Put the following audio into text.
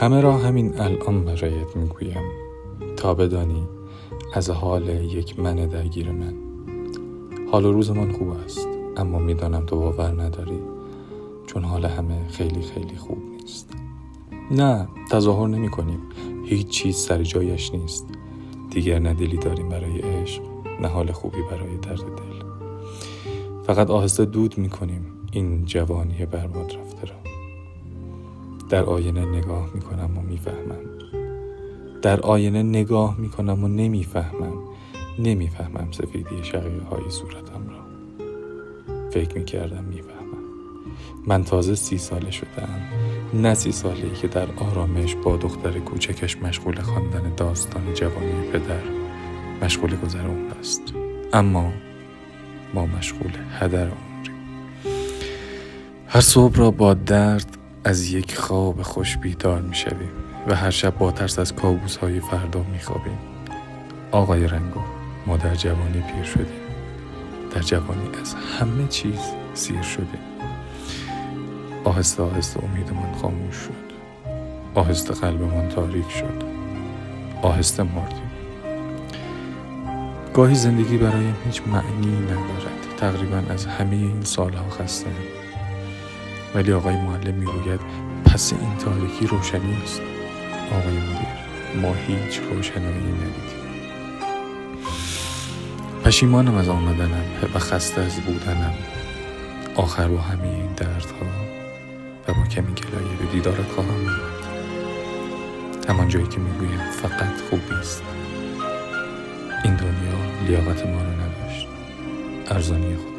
همه را همین الان برایت میگویم تا بدانی از حال یک من درگیر من. حال و روز من خوب است، اما میدانم تو باور نداری، چون حال همه خیلی خیلی خوب نیست. نه، تظاهر نمی کنیم، هیچ چیز سر جایش نیست. دیگر نه دلی داریم برای عشق، نه حال خوبی برای درد دل. فقط آهسته دود می کنیم این جوانی برباد رفته را. در آینه نگاه می کنم و می فهمم. در آینه نگاه می کنم و نمی فهمم سفیدی شقیقه های صورتم را. فکر می کردم می فهمم. من تازه 30 ساله شدم، نه 30 ساله‌ای که در آرامش با دختر کوچکش مشغول خواندن داستان جوانی پدر مشغول گذر عمر است. اما ما مشغول هدر عمریم. هر صبح را با درد از یک خواب خوش بیدار می شویم و هر شب با ترس از کابوس های فردا می خوابیم. آقای رنگو، ما در جوانی پیر شدیم. در جوانی از همه چیز سیر شدیم. آهسته آهسته امیدمان خاموش شد. آهسته قلبمان تاریک شد. آهسته مردیم. گاهی زندگی برایم هیچ معنی ندارد. تقریبا از همه این سالها خسته‌ام. ولی آقای معلم میگوید پس این تاریکی روشنی است. آقای مدیر، ما هیچ روشنایی ندیدیم. پشیمانم از آمدنم و خسته از بودنم. آخر با همه این دردها و با کمی گلایه به دیدارت خواهم آمد. همان جایی که میگویم فقط خوبی است. این دنیا لیاقت ما رو نداشت. ارزانی خود